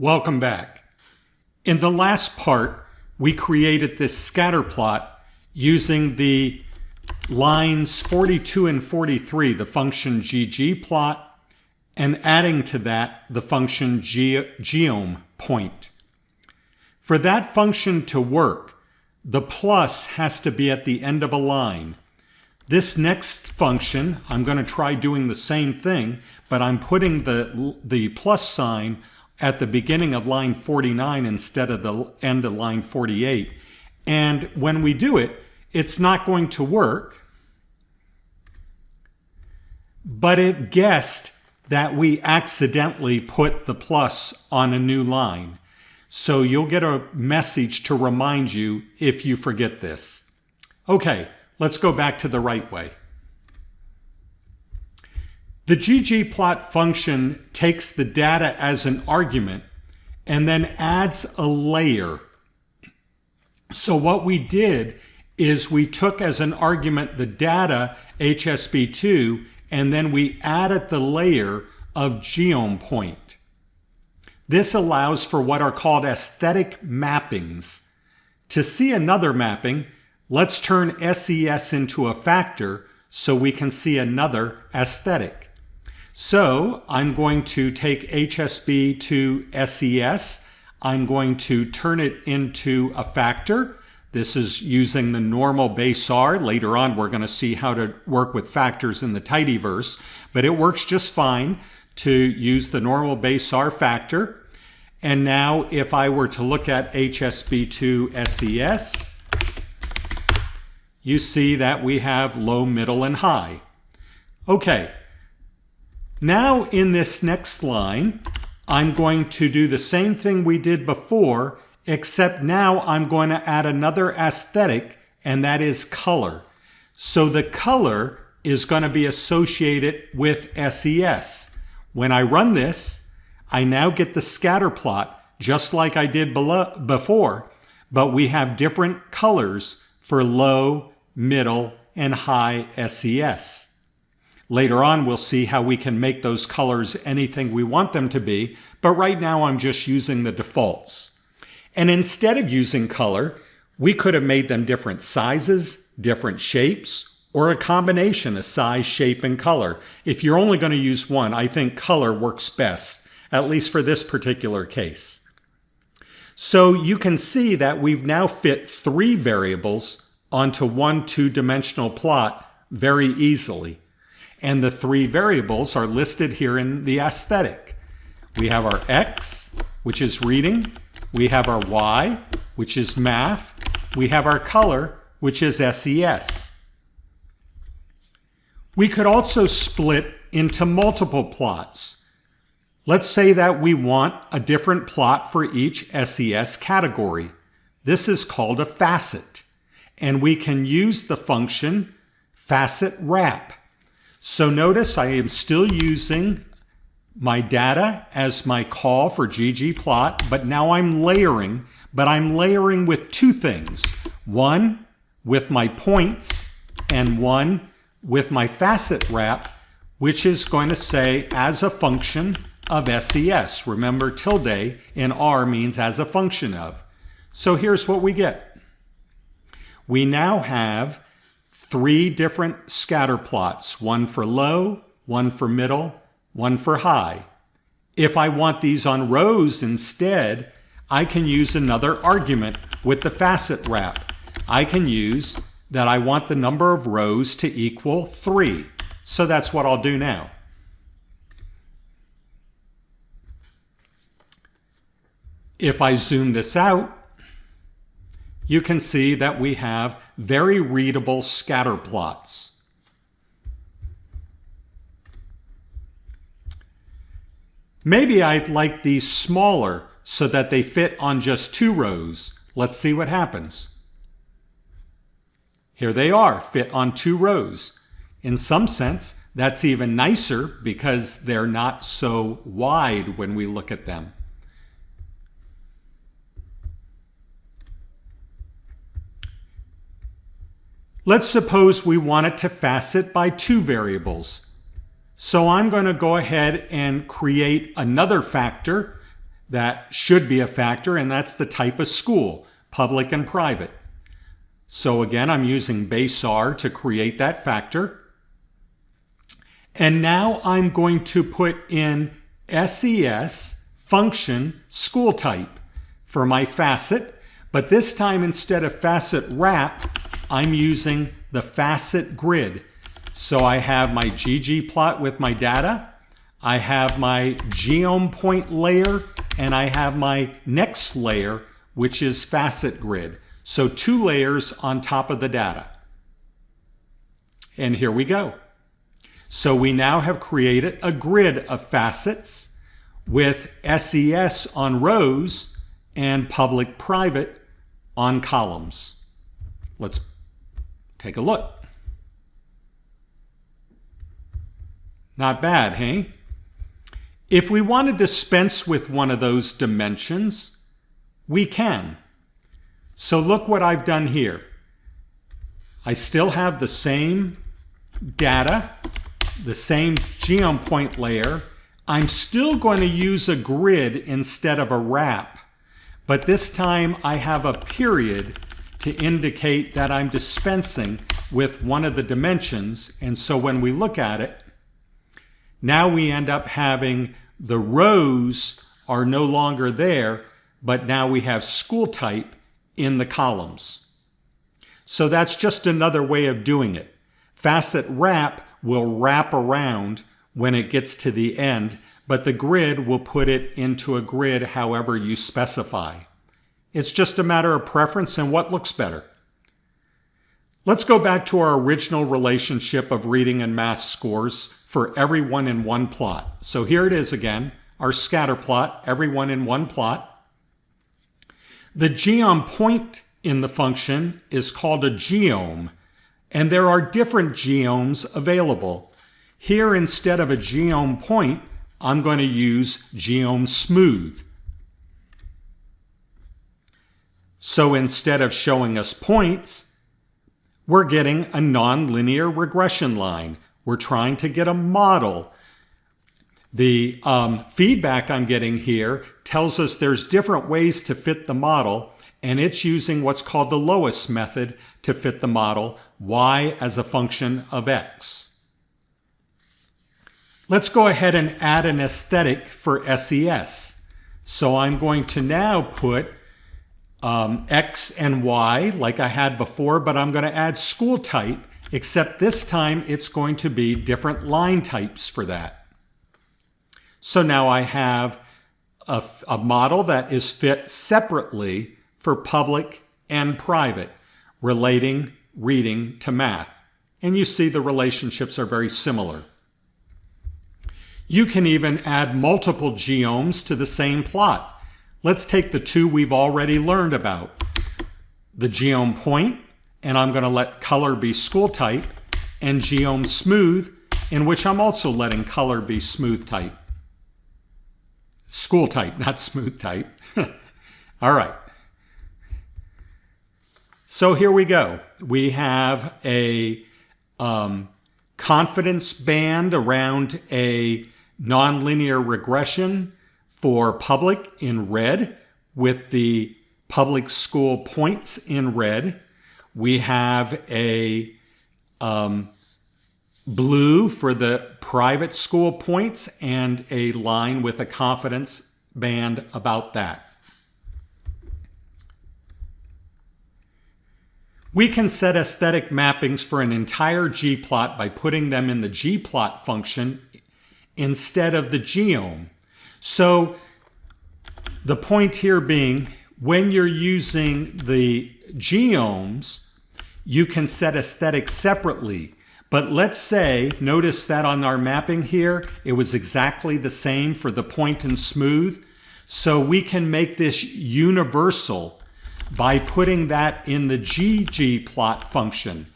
Welcome back. In the last part, we created this scatter plot using the lines 42 and 43, the function ggplot, and adding to that the function geom point. For that function to work, the plus has to be at the end of a line. This next function, I'm going to try doing the same thing, but I'm putting the plus sign at the beginning of line 49 instead of the end of line 48. And when we do it, it's not going to work, but it guessed that we accidentally put the plus on a new line. So you'll get a message to remind you if you forget this. Okay, let's go back to the right way. The ggplot function takes the data as an argument and then adds a layer. So what we did is we took as an argument the data HSB2 and then we added the layer of geom point. This allows for what are called aesthetic mappings. To see another mapping, let's turn SES into a factor so we can see another aesthetic. So I'm going to take HSB to SES. I'm going to turn it into a factor. This is using the normal base R. Later on, we're going to see how to work with factors in the Tidyverse, but it works just fine to use the normal base R factor. And now if I were to look at HSB to SES, you see that we have low, middle, and high. Okay. Now in this next line, I'm going to do the same thing we did before, except now I'm going to add another aesthetic, and that is color. So the color is going to be associated with SES. When I run this, I now get the scatter plot, just like I did before, but we have different colors for low, middle, and high SES. Later on, we'll see how we can make those colors anything we want them to be, but right now I'm just using the defaults. And instead of using color, we could have made them different sizes, different shapes, or a combination of size, shape, and color. If you're only going to use one, I think color works best, at least for this particular case. So you can see that we've now fit 3 variables onto one 2-dimensional plot very easily. And the 3 variables are listed here in the aesthetic. We have our X, which is reading. We have our Y, which is math. We have our color, which is SES. We could also split into multiple plots. Let's say that we want a different plot for each SES category. This is called a facet. And we can use the function facet wrap. So notice I am still using my data as my call for ggplot, but now I'm layering, with 2 things. One with my points and one with my facet wrap, which is going to say as a function of SES. Remember, tilde in R means as a function of. So here's what we get. We now have 3 different scatter plots, one for low, one for middle, one for high. If I want these on rows instead, I can use another argument with the facet wrap. I can use that I want the number of rows to equal 3. So that's what I'll do now. If I zoom this out, you can see that we have very readable scatter plots. Maybe I'd like these smaller so that they fit on just 2 rows. Let's see what happens. Here they are, fit on 2 rows. In some sense, that's even nicer because they're not so wide when we look at them. Let's suppose we wanted to facet by 2 variables. So I'm going to go ahead and create another factor that should be a factor, and that's the type of school, public and private. So again, I'm using base R to create that factor. And now I'm going to put in SES function school type for my facet, but this time instead of facet wrap, I'm using the facet grid. So I have my ggplot with my data, I have my geom point layer, and I have my next layer, which is facet grid. So 2 layers on top of the data. And here we go. So we now have created a grid of facets with SES on rows and public private on columns. Let's take a look. Not bad, hey? If we want to dispense with one of those dimensions, we can. So look what I've done here. I still have the same data, the same geom point layer. I'm still going to use a grid instead of a wrap, but this time I have a period to indicate that I'm dispensing with one of the dimensions. And so when we look at it, now we end up having the rows are no longer there, but now we have school type in the columns. So that's just another way of doing it. Facet wrap will wrap around when it gets to the end, but the grid will put it into a grid however you specify. It's just a matter of preference and what looks better. Let's go back to our original relationship of reading and math scores for everyone in one plot. So here it is again, our scatter plot, everyone in one plot. The geom point in the function is called a geom, and there are different geoms available. Here, instead of a geom point, I'm going to use geom smooth. So instead of showing us points, we're getting a nonlinear regression line. We're trying to get a model. The feedback I'm getting here tells us there's different ways to fit the model, and it's using what's called the lowest method to fit the model, y as a function of x. Let's go ahead and add an aesthetic for SES. So I'm going to now put X and Y like I had before, but I'm going to add school type, except this time it's going to be different line types for that. So now I have a model that is fit separately for public and private, relating reading to math. And you see the relationships are very similar. You can even add multiple geoms to the same plot. Let's take the 2 we've already learned about. The geom point, and I'm going to let color be school type, and geom smooth, in which I'm also letting color be smooth type. School type, not smooth type. All right. So here we go. We have a confidence band around a nonlinear regression for public in red with the public school points in red. We have a blue for the private school points and a line with a confidence band about that. We can set aesthetic mappings for an entire gplot by putting them in the gplot function instead of the geom. So the point here being, when you're using the geoms, you can set aesthetics separately. But let's say, notice that on our mapping here, it was exactly the same for the point and smooth. So we can make this universal by putting that in the ggplot function.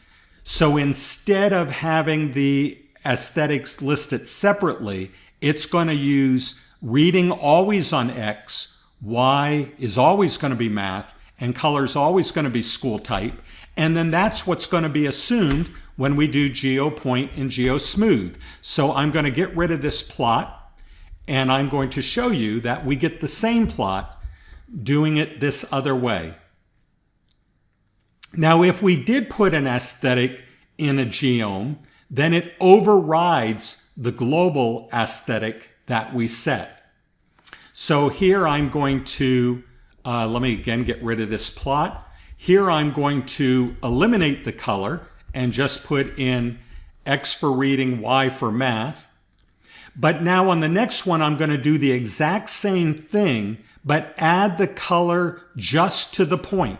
So instead of having the aesthetics listed separately, it's going to use reading always on X, Y is always going to be math, and color is always going to be school type. And then that's what's going to be assumed when we do geo point and geo smooth. So I'm going to get rid of this plot, and I'm going to show you that we get the same plot doing it this other way. Now, if we did put an aesthetic in a geom, then it overrides the global aesthetic that we set. So here I'm going to, let me again get rid of this plot. Here I'm going to eliminate the color and just put in X for reading, Y for math. But now on the next one, I'm going to do the exact same thing, but add the color just to the point.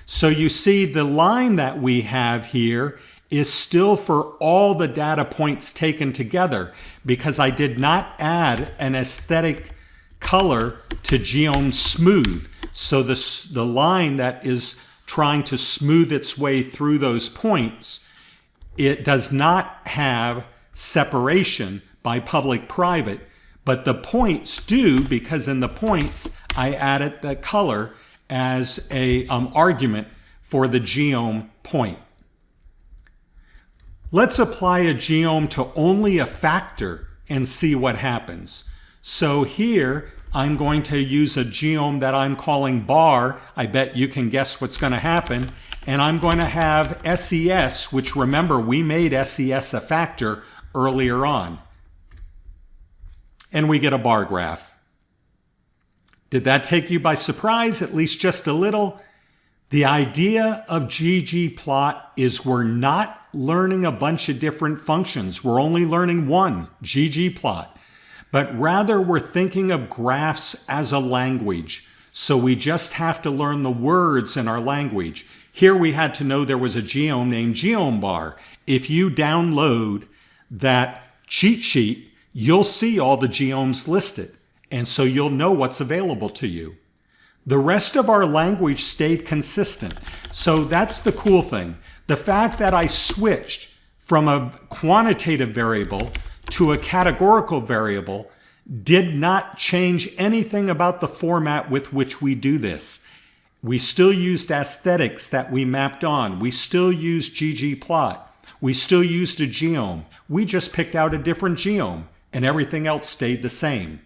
So you see the line that we have here is still for all the data points taken together because I did not add an aesthetic color to geom smooth. So the line that is trying to smooth its way through those points, it does not have separation by public-private, but the points do, because in the points I added the color as a argument for the geom point. Let's apply a geom to only a factor and see what happens. So here I'm going to use a geom that I'm calling bar. I bet you can guess what's going to happen. And I'm going to have SES, which remember we made SES a factor earlier on. And we get a bar graph. Did that take you by surprise, at least just a little? The idea of ggplot is we're not learning a bunch of different functions. We're only learning one, ggplot. But rather we're thinking of graphs as a language. So we just have to learn the words in our language. Here we had to know there was a geom named geombar. If you download that cheat sheet, you'll see all the geoms listed. And so you'll know what's available to you. The rest of our language stayed consistent. So that's the cool thing. The fact that I switched from a quantitative variable to a categorical variable did not change anything about the format with which we do this. We still used aesthetics that we mapped on. We still used ggplot. We still used a geom. We just picked out a different geom, and everything else stayed the same.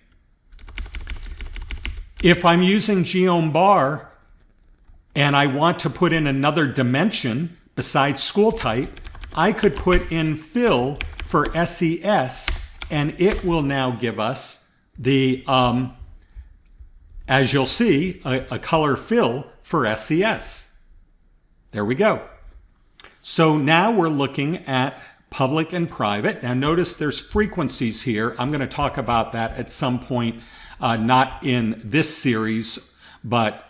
If I'm using geom bar and I want to put in another dimension besides school type, I could put in fill for SES, and it will now give us the, as you'll see, a color fill for SES. There we go. So now we're looking at public and private. Now notice there's frequencies here. I'm going to talk about that at some point, not in this series, but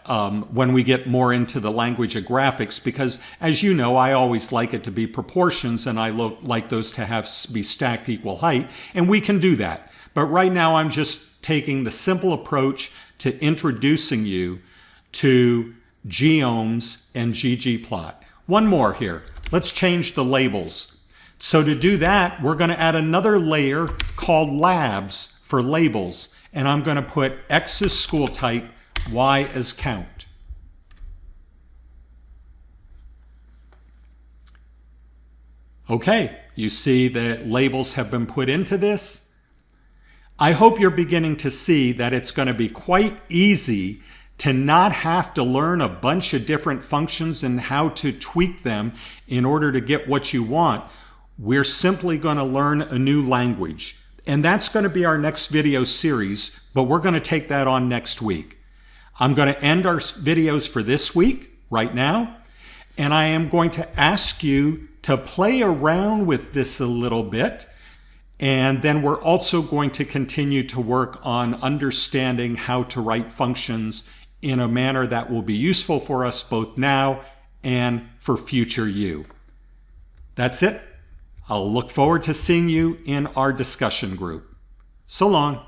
when we get more into the language of graphics, because as you know, I always like it to be proportions, and I like those to be stacked equal height, and we can do that. But right now I'm just taking the simple approach to introducing you to geoms and ggplot. One more here. Let's change the labels. So to do that, we're going to add another layer called labs for labels. And I'm going to put X as school type, Y as count. Okay, you see the labels have been put into this. I hope you're beginning to see that it's going to be quite easy to not have to learn a bunch of different functions and how to tweak them in order to get what you want. We're simply going to learn a new language. And that's going to be our next video series, but we're going to take that on next week. I'm going to end our videos for this week, right now, and I am going to ask you to play around with this a little bit, and then we're also going to continue to work on understanding how to write functions in a manner that will be useful for us both now and for future you. That's it. I'll look forward to seeing you in our discussion group. So long.